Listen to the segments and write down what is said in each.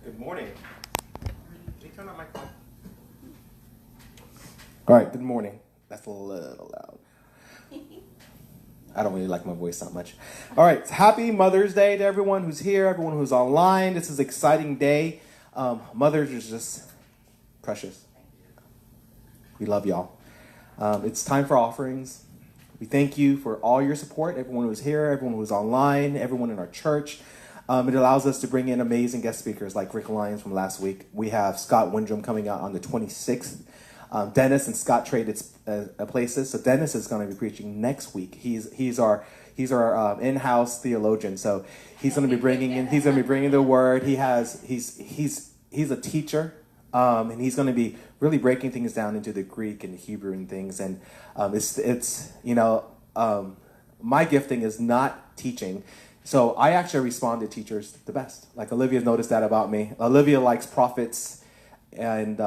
Good morning. Can you turn on my phone? All right, good morning. That's a little loud. I don't really like my voice that much. All right, happy Mother's Day to everyone who's here, everyone who's online. This is an exciting day. Mothers are just precious. We love y'all. It's time for offerings. We thank you for all your support, everyone who's here, everyone who's online, everyone in our church. It allows us to bring in amazing guest speakers like Rick Lyons from last week. We have Scott Windrum coming out on the 26th. Dennis and Scott traded places, so Dennis is going to be preaching next week. He's our in-house theologian, so he's going to be bringing the word. He's a teacher, and he's going to be really breaking things down into the Greek and the Hebrew and things. And my gifting is not teaching. So I actually respond to teachers the best. Like Olivia's noticed that about me. Olivia likes prophets and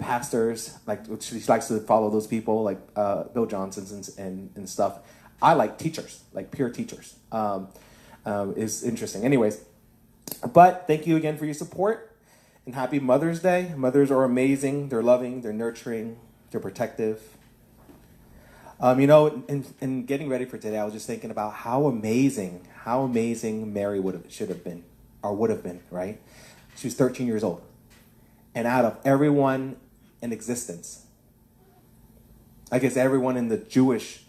pastors. Like she likes to follow those people, like Bill Johnson's and stuff. I like teachers, like pure teachers. Is interesting. Anyways, but thank you again for your support and happy Mother's Day. Mothers are amazing. They're loving. They're nurturing. They're protective. In getting ready for today, I was just thinking about how amazing Mary should have been, right? She was 13 years old. And out of everyone in existence, I guess everyone in the Jewish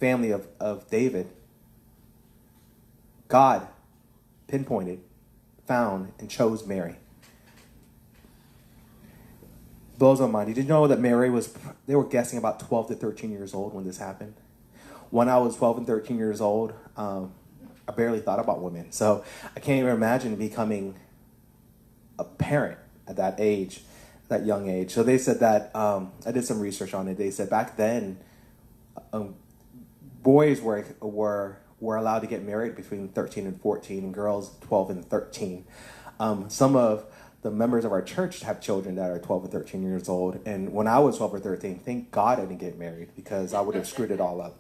family of David, God pinpointed, found, and chose Mary. Blows my mind. Did you know that they were guessing about 12 to 13 years old when this happened? When I was 12 and 13 years old, I barely thought about women. So I can't even imagine becoming a parent at that age, that young age. So they said that, I did some research on it. They said back then, boys were allowed to get married between 13 and 14, and girls 12 and 13. Some of the members of our church have children that are 12 or 13 years old. And when I was 12 or 13, thank God I didn't get married because I would have screwed it all up.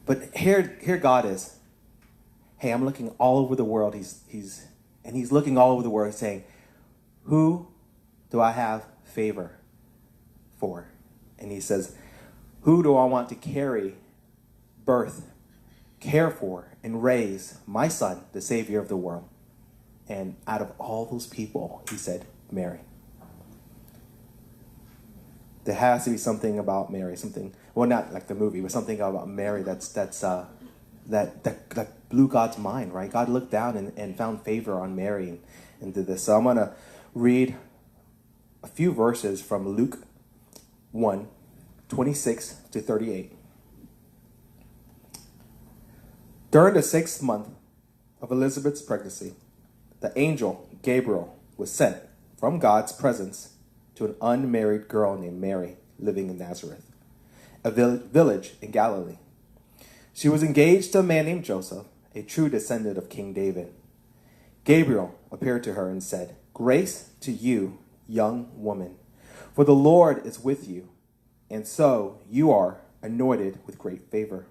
But here God is. Hey, I'm looking all over the world. He's looking all over the world saying, who do I have favor for? And he says, who do I want to care for, and raise my son, the Savior of the world? And out of all those people, he said, Mary. There has to be something about Mary, not like the movie, but something about Mary that blew God's mind, right? God looked down and found favor on Mary and did this. So I'm going to read a few verses from Luke 1, 26 to 38. During the 6th month of Elizabeth's pregnancy, the angel Gabriel was sent from God's presence to an unmarried girl named Mary living in Nazareth, a village in Galilee. She was engaged to a man named Joseph, a true descendant of King David. Gabriel appeared to her and said, "Grace to you, young woman, for the Lord is with you, and so you are anointed with great favor."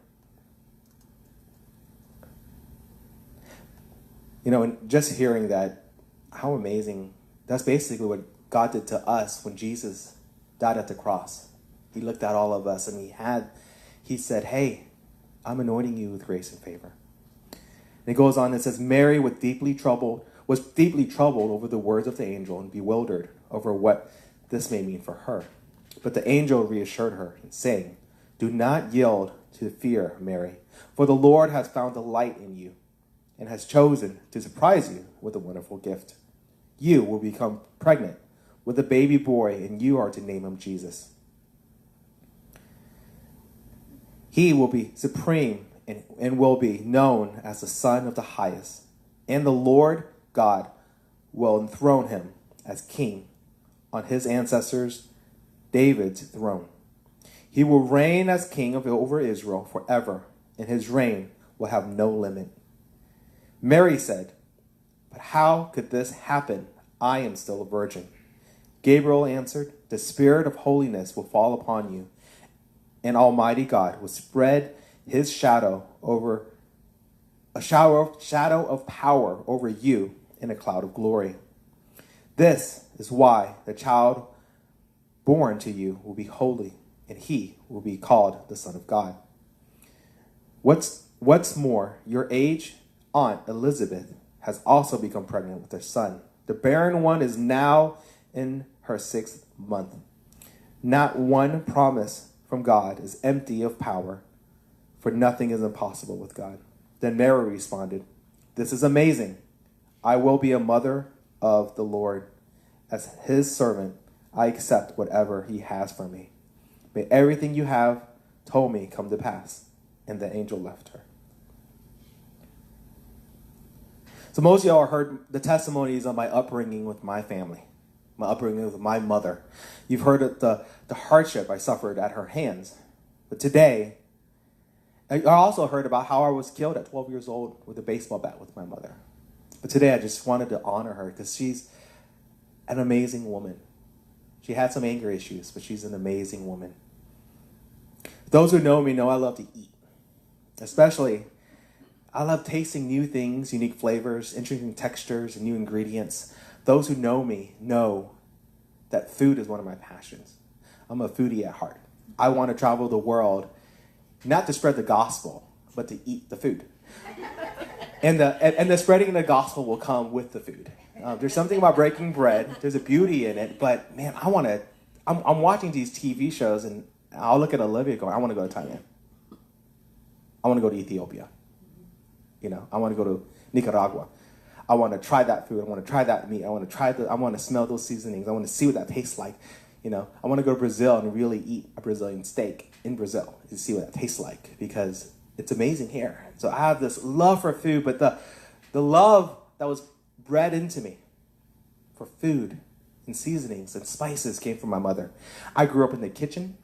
And just hearing that, how amazing. That's basically what God did to us when Jesus died at the cross. He looked at all of us and he said, hey, I'm anointing you with grace and favor. And it goes on and says, Mary was deeply troubled over the words of the angel and bewildered over what this may mean for her. But the angel reassured her, saying, do not yield to fear, Mary, for the Lord has found delight in you, and has chosen to surprise you with a wonderful gift. You will become pregnant with a baby boy, and you are to name him Jesus. He will be supreme and will be known as the Son of the Highest. And the Lord God will enthrone him as king on his ancestors David's throne. He will reign as king over Israel forever, and his reign will have no limit. Mary said, but how could this happen? I am still a virgin. Gabriel answered, the Spirit of holiness will fall upon you, and Almighty God will spread his shadow over a shadow of power over you in a cloud of glory. This is why the child born to you will be holy, and he will be called the Son of God. What's more, your age aunt Elizabeth has also become pregnant with her son. The barren one is now in her 6th month. Not one promise from God is empty of power, for nothing is impossible with God. Then Mary responded, "This is amazing. I will be a mother of the Lord. As his servant, I accept whatever he has for me. May everything you have told me come to pass." And the angel left her. So most of y'all heard the testimonies of my upbringing with my family, my upbringing with my mother. You've heard of the hardship I suffered at her hands. But today, I also heard about how I was killed at 12 years old with a baseball bat with my mother. But today I just wanted to honor her because she's an amazing woman. She had some anger issues, but she's an amazing woman. Those who know me know I love to eat. Especially, I love tasting new things, unique flavors, interesting textures, and new ingredients. Those who know me know that food is one of my passions. I'm a foodie at heart. I want to travel the world, not to spread the gospel, but to eat the food. And the spreading of the gospel will come with the food. There's something about breaking bread. There's a beauty in it. But, man, I'm watching these TV shows, and I'll look at Olivia going, I want to go to Thailand. I want to go to Ethiopia. I want to go to Nicaragua. I want to try that food. I want to try that meat. I want to smell those seasonings. I want to see what that tastes like. I want to go to Brazil and really eat a Brazilian steak in Brazil to see what that tastes like, because it's amazing here. So I have this love for food, but the love that was bred into me for food and seasonings and spices came from my mother. I grew up in the kitchen,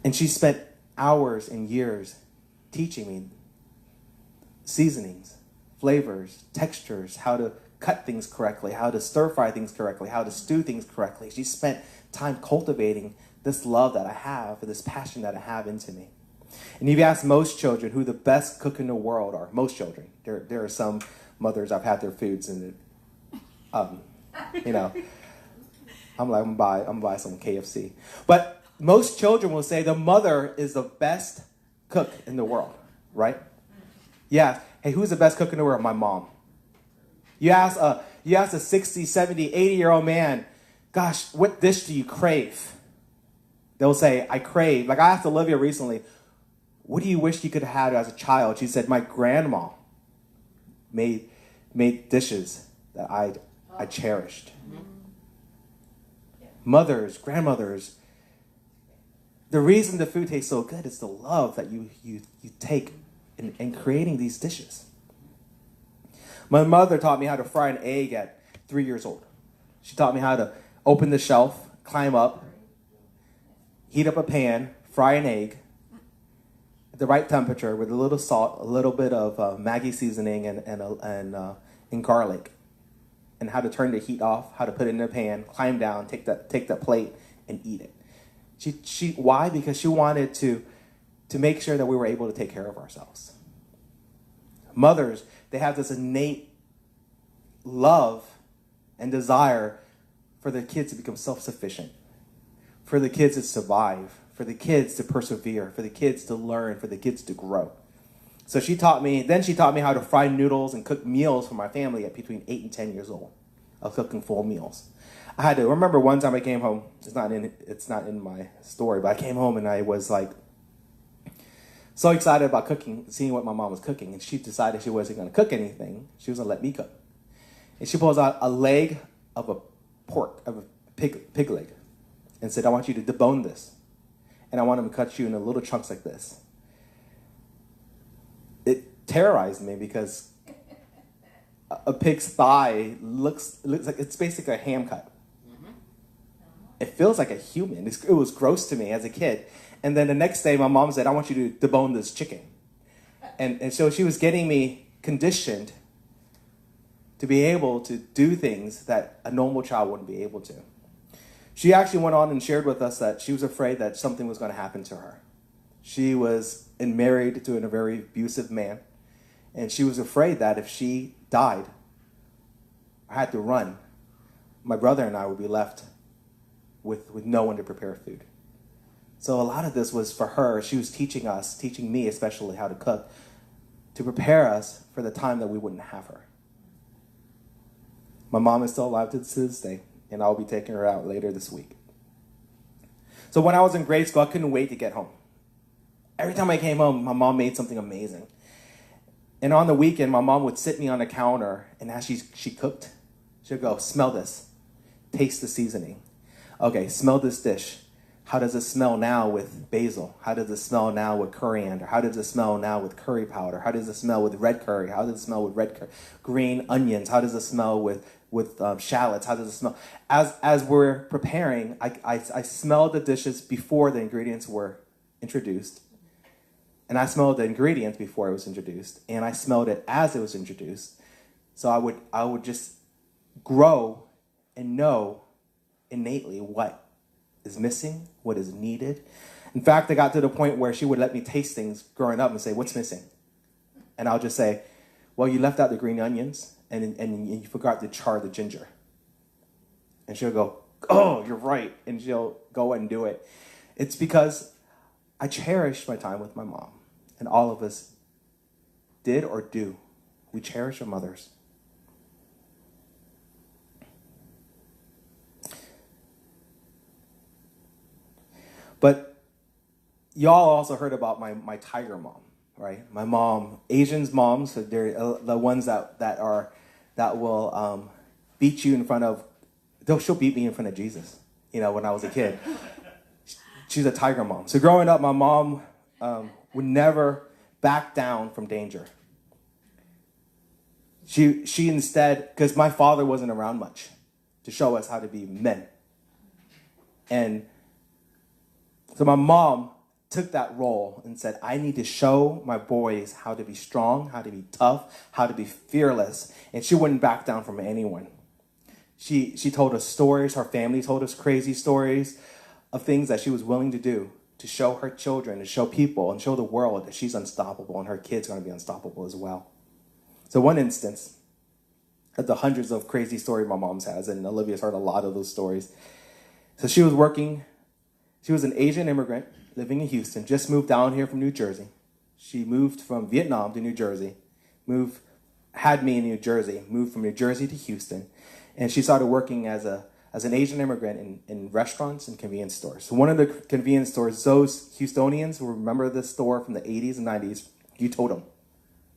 and she spent hours and years teaching me seasonings, flavors, textures, how to cut things correctly, how to stir fry things correctly, how to stew things correctly. She spent time cultivating this love that I have, or this passion that I have into me. And if you ask most children who the best cook in the world are, most children, there are some mothers, I've had their foods, and I'm gonna buy some KFC. But most children will say the mother is the best cook in the world, right? Yeah. Hey, who's the best cook in the world? My mom. You ask a 60, 70, 80-year-old man, gosh, what dish do you crave? They'll say, I crave. Like I asked Olivia recently, what do you wish you could have had as a child? She said, my grandma made dishes that I cherished. Mothers, grandmothers, the reason the food tastes so good is the love that you take in creating these dishes. My mother taught me how to fry an egg at 3 years old. She taught me how to open the shelf, climb up, heat up a pan, fry an egg at the right temperature with a little salt, a little bit of Maggi seasoning and garlic, and how to turn the heat off, how to put it in a pan, climb down, take that plate, and eat it. Why? Because she wanted to make sure that we were able to take care of ourselves. Mothers, they have this innate love and desire for their kids to become self-sufficient, for the kids to survive, for the kids to persevere, for the kids to learn, for the kids to grow. So she taught me how to fry noodles and cook meals for my family at between 8 and 10 years old. I was cooking full meals. I had to remember one time I came home. It's not in my story, but I came home and I was like so excited about cooking, seeing what my mom was cooking, and she decided she wasn't going to cook anything. She was going to let me cook. And she pulls out a leg of a pig leg, and said, I want you to debone this, and I want him to cut you into little chunks like this. It terrorized me because a pig's thigh looks like it's basically a ham cut. It feels like a human. It was gross to me as a kid. And then the next day, my mom said, I want you to debone this chicken. And so she was getting me conditioned to be able to do things that a normal child wouldn't be able to. She actually went on and shared with us that she was afraid that something was going to happen to her. She was and married to a very abusive man. And she was afraid that if she died, I had to run, my brother and I would be left with no one to prepare food. So a lot of this was for her. She was teaching me especially how to cook, to prepare us for the time that we wouldn't have her. My mom is still alive to this day, and I'll be taking her out later this week. So when I was in grade school, I couldn't wait to get home. Every time I came home, my mom made something amazing. And on the weekend, my mom would sit me on the counter, and as she cooked, she'd go, smell this. Taste the seasoning. Okay, smell this dish. How does it smell now with basil? How does it smell now with coriander? How does it smell now with curry powder? How does it smell with red curry? How does it smell with green onions? How does it smell with shallots? How does it smell? As we're preparing, I smelled the dishes before the ingredients were introduced. And I smelled the ingredients before it was introduced. And I smelled it as it was introduced. So I would just grow and know innately what is missing, what is needed. In fact, I got to the point where she would let me taste things growing up and say, what's missing? And I'll just say, well, you left out the green onions and you forgot to char the ginger. And she'll go, oh, you're right. And she'll go and do it. It's because I cherish my time with my mom. And all of us did or do. We cherish our mothers. But y'all also heard about my tiger mom, right? My mom, Asians' moms, so they're the ones that will beat you in front of. She'll beat me in front of Jesus. When I was a kid, she's a tiger mom. So growing up, my mom would never back down from danger. She instead, because my father wasn't around much to show us how to be men, and so my mom took that role and said, I need to show my boys how to be strong, how to be tough, how to be fearless. And she wouldn't back down from anyone. She told us stories. Her family told us crazy stories of things that she was willing to do to show her children, to show people, and show the world that she's unstoppable and her kids are going to be unstoppable as well. So one instance, of the hundreds of crazy stories my mom has, and Olivia's heard a lot of those stories. So she was an Asian immigrant living in Houston, just moved down here from New Jersey. She moved from Vietnam to New Jersey, had me in New Jersey, moved from New Jersey to Houston, and she started working as an Asian immigrant in restaurants and convenience stores. So one of the convenience stores, those Houstonians will remember this store from the 80s and 90s, You Totem.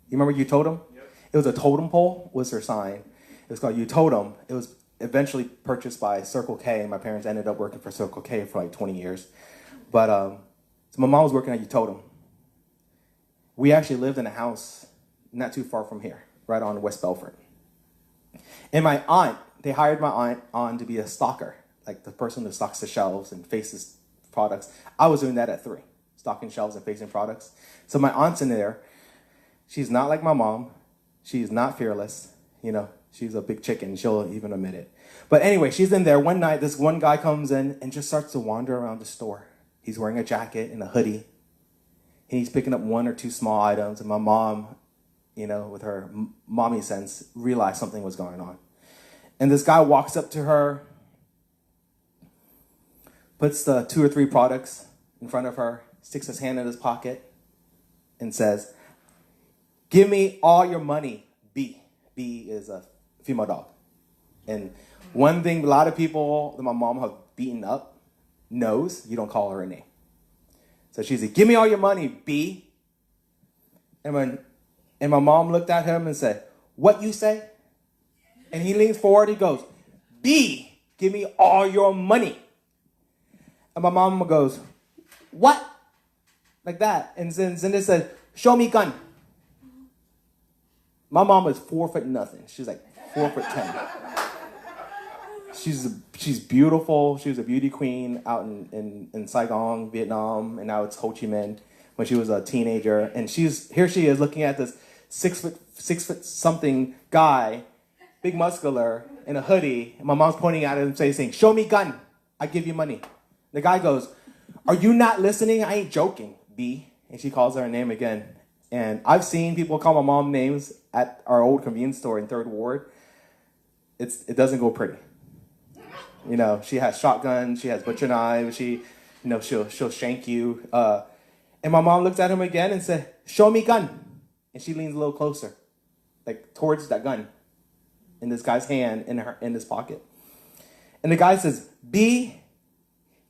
You remember You Totem? Yep. It was a totem pole, was her sign. It was called You Totem. It was eventually purchased by Circle K, and my parents ended up working for Circle K for like 20 years. But so my mom was working at You Totem. We actually lived in a house not too far from here, right on West Belford. And my aunt, they hired my aunt on to be a stocker, like the person who stocks the shelves and faces products. I was doing that at 3, stocking shelves and facing products. So my aunt's in there. She's not like my mom. She's not fearless, She's a big chicken. She'll even admit it. But anyway, she's in there. One night, this one guy comes in and just starts to wander around the store. He's wearing a jacket and a hoodie. And he's picking up 1 or 2 small items. And my mom, with her mommy sense, realized something was going on. And this guy walks up to her, puts the 2 or 3 products in front of her, sticks his hand in his pocket, and says, give me all your money, B. B is a female dog. And one thing a lot of people that my mom have beaten up knows, you don't call her a name. So she said, give me all your money, B. And my mom looked at him and said, what you say? And he leans forward, he goes, B, give me all your money. And my mom goes, what? Like that. And then Zinda said, show me gun. My mom was 4 foot nothing. She's like 4'10". She's beautiful. She was a beauty queen out in Saigon, Vietnam, and now it's Ho Chi Minh when she was a teenager. And she is looking at this 6 foot something guy, big muscular, in a hoodie. And my mom's pointing at him saying, show me gun. I give you money. The guy goes, are you not listening? I ain't joking, B. And she calls her name again. And I've seen people call my mom names at our old convenience store in 3rd Ward. It doesn't go pretty. You know, she has shotguns, she has butcher knives, she'll shank you. And my mom looked at him again and said, "Show me gun." And she leans a little closer, like towards that gun in this guy's hand in his pocket. And the guy says, "B,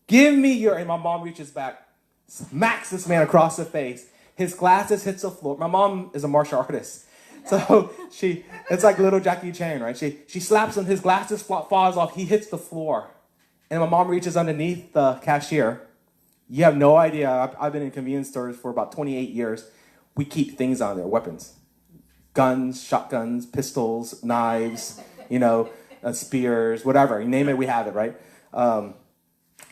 give me your," and my mom reaches back, smacks this man across the face. His glasses hits the floor. My mom is a martial artist. So it's like little Jackie Chan, right? She slaps him, his glasses falls off, he hits the floor. And my mom reaches underneath the cashier. You have no idea, I've been in convenience stores for about 28 years. We keep things on there, weapons. Guns, shotguns, pistols, knives, spears, whatever. You name it, we have it, right?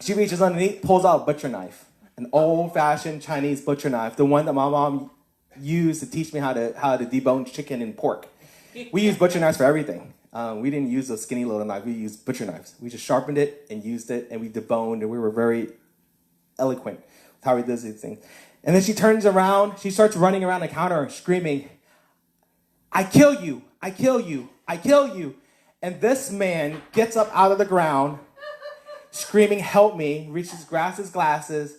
She reaches underneath, pulls out a butcher knife. An old-fashioned Chinese butcher knife, the one that my mom used to teach me how to debone chicken and pork. We use butcher knives for everything. We didn't use a skinny little knife. We used butcher knives. We just sharpened it and used it, and we deboned, and we were very eloquent with how we did these things. And then she turns around. She starts running around the counter screaming, "I kill you! I kill you! I kill you!" And this man gets up out of the ground, screaming, "Help me!" Reaches, grabs his glasses.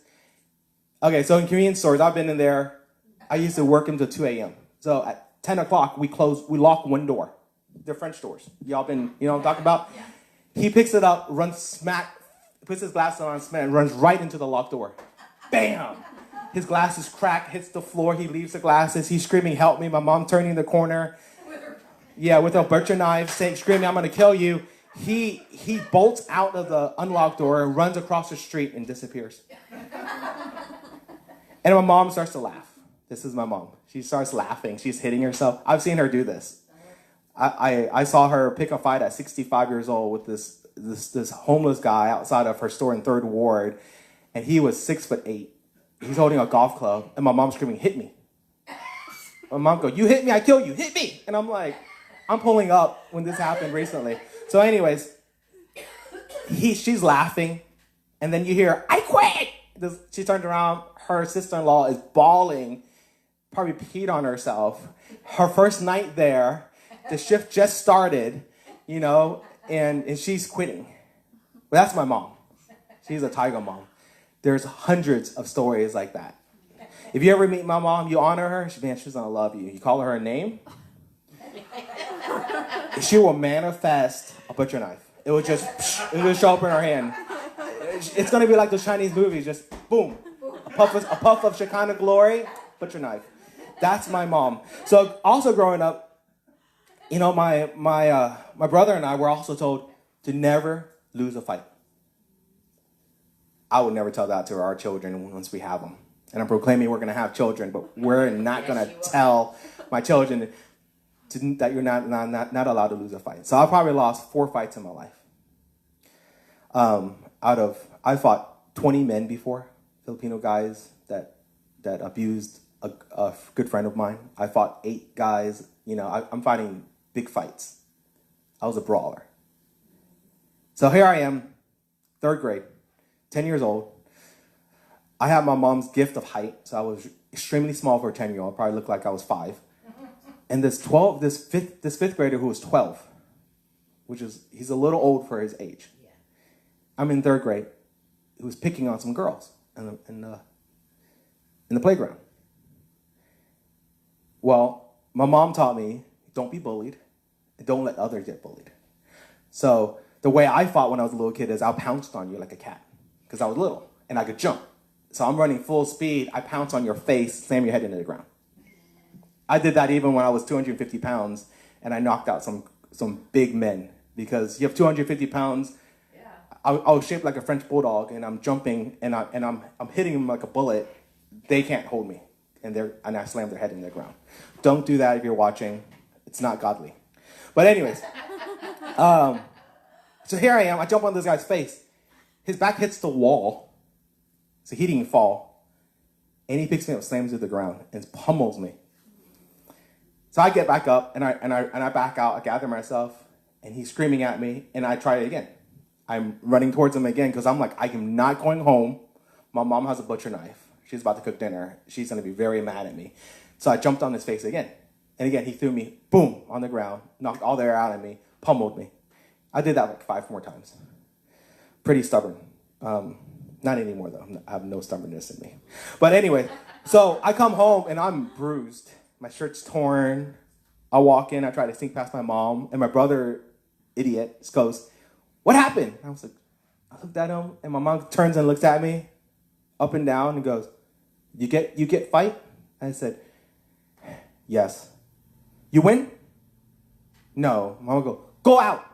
Okay, so in convenience stores, I've been in there. I used to work until 2 a.m. So at 10 o'clock, we lock one door. They're French doors. Y'all been, you know what I'm talking about? Yeah. He picks it up, runs smack, puts his glasses on, and runs right into the locked door. Bam! His glasses crack, hits the floor. He leaves the glasses. He's screaming, "Help me." My mom turning the corner. Yeah, with a butcher knife, screaming, "I'm going to kill you." He bolts out of the unlocked door and runs across the street and disappears. And my mom starts to laugh. This is my mom. She starts laughing. She's hitting herself. I've seen her do this. I saw her pick a fight at 65 years old with this homeless guy outside of her store in 3rd Ward, and he was 6'8". He's holding a golf club, and my mom's screaming, "Hit me." My mom goes, "You hit me, I kill you. Hit me." And I'm like, I'm pulling up when this happened recently. So anyways, she's laughing, and then you hear, "I quit." She turned around. Her sister-in-law is bawling, probably peed on herself. Her first night there, the shift just started, and she's quitting. But that's my mom. She's a tiger mom. There's hundreds of stories like that. If you ever meet my mom, you honor her, she's going to love you. You call her a name, she will manifest a butcher knife. It will just show up in her hand. It's going to be like those Chinese movies, just boom. A puff of Shekinah glory, butcher knife. That's my mom. So also growing up, my brother and I were also told to never lose a fight. I would never tell that to our children once we have them. And I'm proclaiming we're going to have children, but we're not going to tell my children that you're not allowed to lose a fight. So I probably lost 4 fights in my life. I fought 20 men before, Filipino guys that abused a good friend of mine. I fought 8 guys. I'm fighting big fights. I was a brawler. So here I am, 3rd grade, 10 years old. I had my mom's gift of height, so I was extremely small for a 10-year-old. Probably looked like I was 5. And this fifth grader who was 12, he's a little old for his age. Yeah. I'm in 3rd grade. He was picking on some girls in the playground. Well, my mom taught me, don't be bullied, and don't let others get bullied. So the way I fought when I was a little kid is I pounced on you like a cat, because I was little, and I could jump. So I'm running full speed, I pounce on your face, slam your head into the ground. I did that even when I was 250 pounds, and I knocked out some big men, because you have 250 pounds, I was shaped like a French bulldog, and I'm jumping, and I'm hitting them like a bullet. They can't hold me, and I slam their head in the ground. Don't do that if you're watching. It's not godly. But anyways, so here I am. I jump on this guy's face. His back hits the wall, so he didn't fall, and he picks me up, slams me to the ground, and pummels me. So I get back up, and I back out. I gather myself, and he's screaming at me, and I try it again. I'm running towards him again because I'm like, I am not going home. My mom has a butcher knife. She's about to cook dinner. She's going to be very mad at me. So I jumped on his face again. And again, he threw me, boom, on the ground, knocked all the air out of me, pummeled me. I did that like 5 more times. Pretty stubborn. Not anymore, though. I have no stubbornness in me. But anyway, so I come home, and I'm bruised. My shirt's torn. I walk in. I try to sneak past my mom. And my brother, idiot, goes, "What happened?" I was like, I looked at him, and my mom turns and looks at me up and down and goes, You get fight? I said, "Yes." "You win?" "No." Mama goes, "Go out.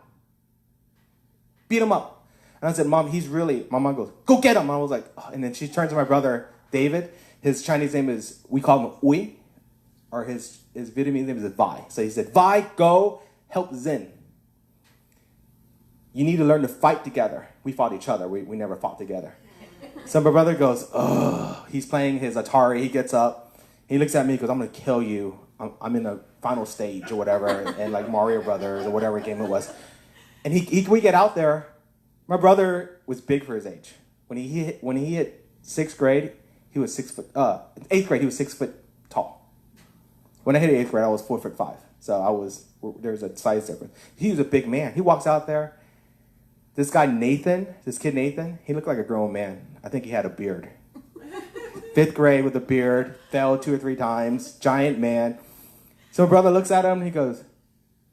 Beat him up." And I said, "Mom, my mom goes, "Go get him." I was like, oh. And then she turns to my brother, David. His Chinese name is, we call him Ui, or his Vietnamese name is Vi. So he said, "Vi, go help Zin. You need to learn to fight together." We fought each other. We never fought together. So my brother goes, oh, he's playing his Atari. He gets up. He looks at me and goes, "I'm going to kill you. I'm in the final stage," or whatever, and like Mario Brothers or whatever game it was. And we get out there. My brother was big for his age. When he hit 6th grade, he was 6 foot. 8th grade, he was 6 foot tall. When I hit 8th grade, I was 4'5". So there's a size difference. He was a big man. He walks out there. This kid Nathan, he looked like a grown man. I think he had a beard. 5th grade with a beard, fell 2 or 3 times, giant man. So my brother looks at him, and he goes,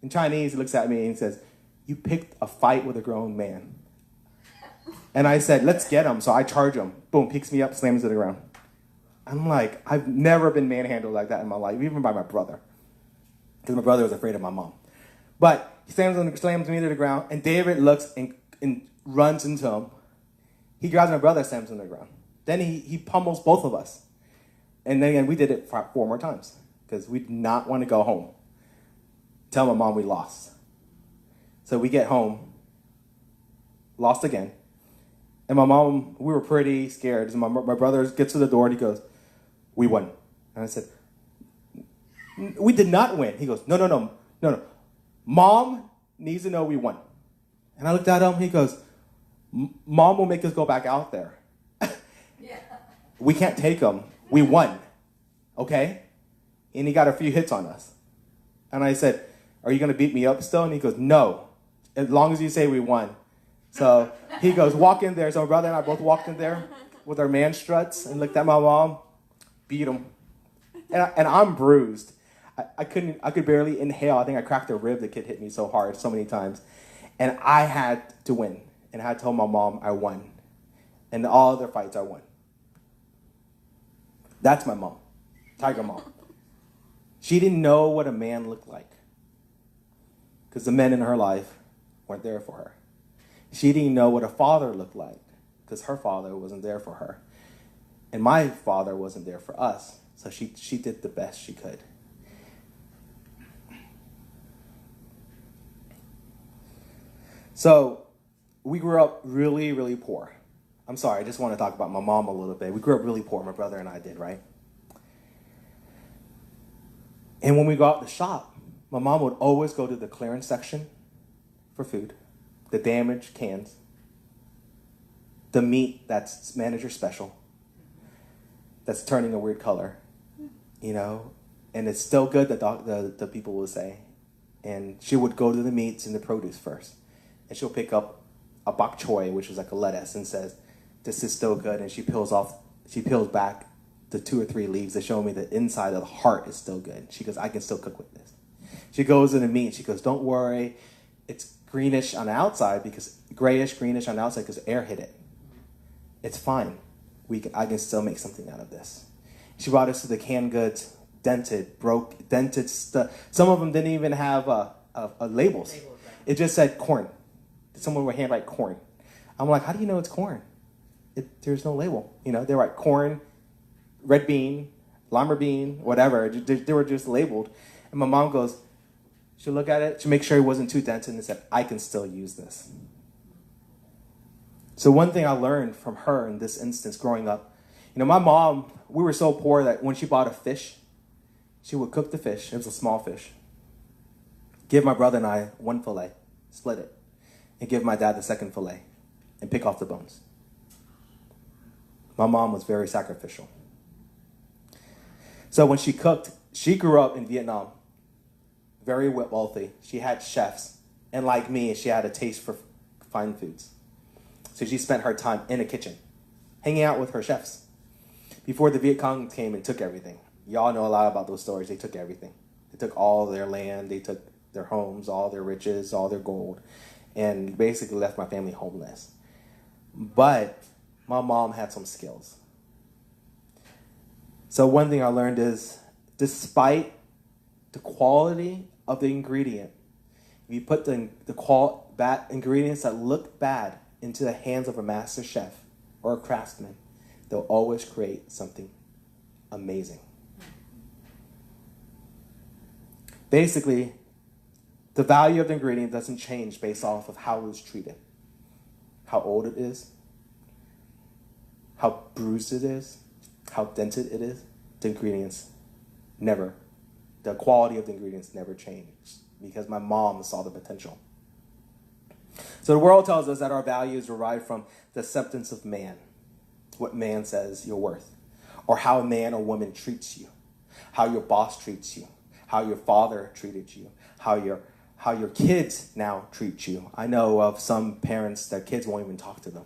in Chinese, he looks at me and says, "You picked a fight with a grown man." And I said, "Let's get him." So I charge him. Boom, picks me up, slams to the ground. I'm like, I've never been manhandled like that in my life, even by my brother. Because my brother was afraid of my mom. But he slams me to the ground, and David looks and runs into him. He grabs my brother, slams him to the ground. Then he pummels both of us. And then again, we did it 4 more times. Because we did not want to go home. Tell my mom we lost. So we get home, lost again. And my mom, we were pretty scared. So my brother gets to the door and he goes, "We won." And I said, "We did not win." He goes, No. Mom needs to know we won." And I looked at him, he goes, "Mom will make us go back out there. Yeah. We can't take him. We won. Okay?" And he got a few hits on us. And I said, "Are you going to beat me up still?" And he goes, "No, as long as you say we won." So he goes, "Walk in there." So my brother and I both walked in there with our man struts and looked at my mom, beat him. And I'm bruised. I could barely inhale. I think I cracked a rib. The kid hit me so hard so many times. And I had to win. And I had to tell my mom I won. And all other fights I won. That's my mom. Tiger mom. She didn't know what a man looked like. Because the men in her life weren't there for her. She didn't know what a father looked like. Because her father wasn't there for her. And my father wasn't there for us. So she did the best she could. So we grew up really, really poor. I'm sorry, I just want to talk about my mom a little bit. We grew up really poor, my brother and I did, right? And when we go out to shop, my mom would always go to the clearance section for food, the damaged cans, the meat that's manager special, that's turning a weird color, and it's still good, the people will say. And she would go to the meats and the produce first. And she'll pick up a bok choy, which is like a lettuce, and says, "This is still good." And she peels back the 2 or 3 leaves to show me the inside of the heart is still good. She goes, "I can still cook with this." She goes in the meat. She goes, "Don't worry. It's greenish on the outside greenish on the outside because air hit it. It's fine. I can still make something out of this." She brought us to the canned goods, dented stuff. Some of them didn't even have labels. It just said corn. Someone would handwrite corn. I'm like, how do you know it's corn? There's no label. They write corn, red bean, lima bean, whatever. They were just labeled. And my mom goes, she'll look at it, she'll make sure it wasn't too dented, and said, "I can still use this." So one thing I learned from her in this instance growing up, my mom, we were so poor that when she bought a fish, she would cook the fish. It was a small fish. Give my brother and I 1 fillet, split it, and give my dad the second fillet, and pick off the bones. My mom was very sacrificial. So when she cooked, she grew up in Vietnam, very wealthy. She had chefs. And like me, she had a taste for fine foods. So she spent her time in a kitchen, hanging out with her chefs. Before the Viet Cong came and took everything. Y'all know a lot about those stories. They took everything. They took all their land. They took their homes, all their riches, all their gold, and basically left my family homeless. But my mom had some skills. So one thing I learned is, despite the quality of the ingredient, if you put the bad ingredients that look bad into the hands of a master chef or a craftsman, they'll always create something amazing. Basically, the value of the ingredient doesn't change based off of how it was treated, how old it is, how bruised it is, how dented it is. The quality of the ingredients never changed because my mom saw the potential. So the world tells us that our value is derived from the acceptance of man, what man says you're worth, or how a man or woman treats you, how your boss treats you, how your father treated you, how your kids now treat you. I know of some parents that kids won't even talk to them.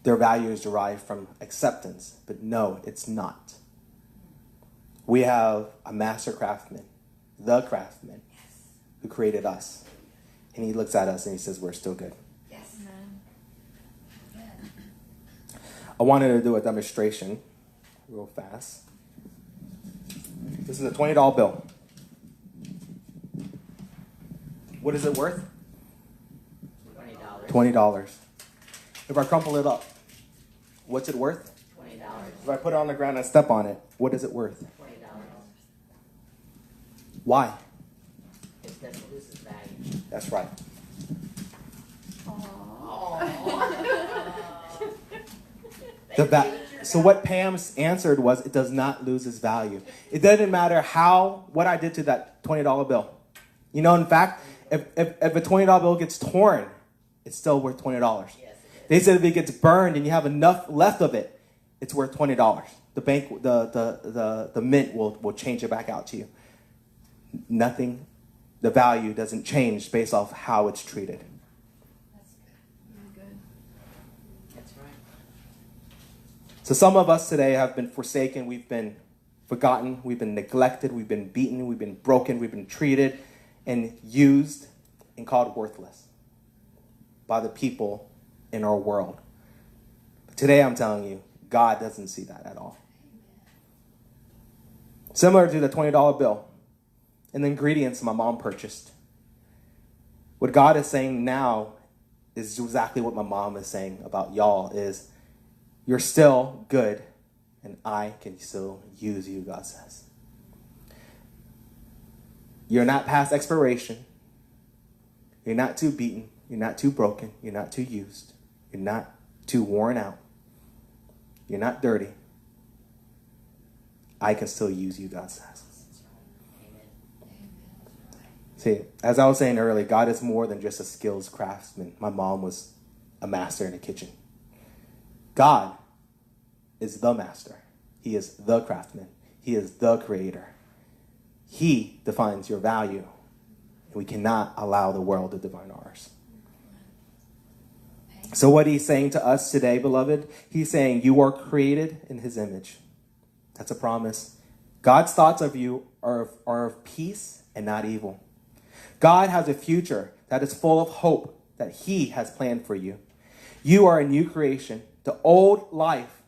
Their value is derived from acceptance, but no, it's not. We have a master craftsman, the craftsman, who created us. And he looks at us and he says, we're still good. Yes. I wanted to do a demonstration real fast. This is a $20 bill. What is it worth? $20. If I crumple it up, what's it worth? $20. If I put it on the ground and step on it, what is it worth? $20. Why? It doesn't lose its value. That's right. So what Pam's answered was, it does not lose its value. It doesn't matter what I did to that $20 bill. You know, in fact, if a $20 bill gets torn, it's still worth $20. Yes, They said if it gets burned and you have enough left of it, it's worth $20. The bank, the mint will change it back out to you. Nothing, the value doesn't change based off how it's treated. That's good. Really good. That's right. So some of us today have been forsaken, we've been forgotten, we've been neglected, we've been beaten, we've been broken, we've been treated and used and called worthless by the people in our world. But today I'm telling you, God doesn't see that at all. Similar to the $20 bill and the ingredients my mom purchased. What God is saying now is exactly what my mom is saying about y'all is, you're still good and I can still use you, God says. You're not past expiration. You're not too beaten. You're not too broken. You're not too used. You're not too worn out. You're not dirty. I can still use you, God says. See, as I was saying earlier, God is more than just a skilled craftsman. My mom was a master in the kitchen. God is the master. He is the craftsman. He is the creator. He defines your value. And we cannot allow the world to define ours. So what he's saying to us today, beloved, he's saying you are created in his image. That's a promise. God's thoughts of you are of peace and not evil. God has a future that is full of hope that he has planned for you. You are a new creation. The old life,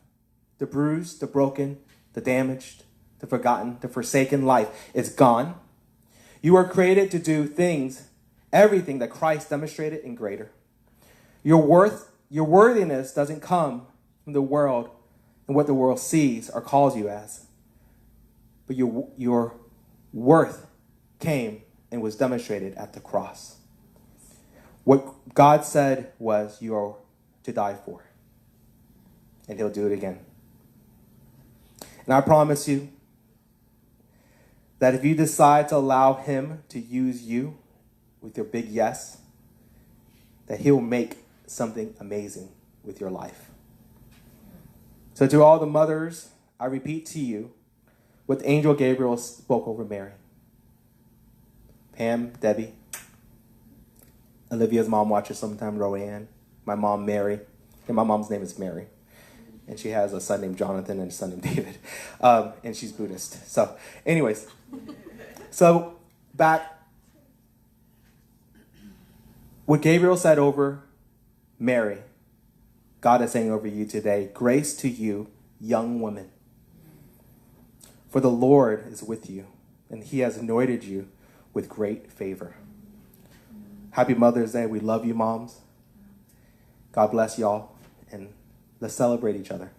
the bruised, the broken, the damaged, the forgotten, the forsaken life is gone. You are created to do everything that Christ demonstrated and greater. Your worthiness doesn't come from the world and what the world sees or calls you as. But your worth came and was demonstrated at the cross. What God said was, you are to die for. And he'll do it again. And I promise you that if you decide to allow him to use you with your big yes, that he'll make something amazing with your life. So to all the mothers, I repeat to you, what Angel Gabriel spoke over Mary. Pam, Debbie, Olivia's mom watches sometime, Roanne, my mom, Mary, and my mom's name is Mary. And she has a son named Jonnathan and a son named David. And she's Buddhist. So, anyways. So, back. What Gabriel said over Mary, God is saying over you today, grace to you, young woman. For the Lord is with you, and he has anointed you with great favor. Happy Mother's Day. We love you, moms. God bless y'all, and let's celebrate each other.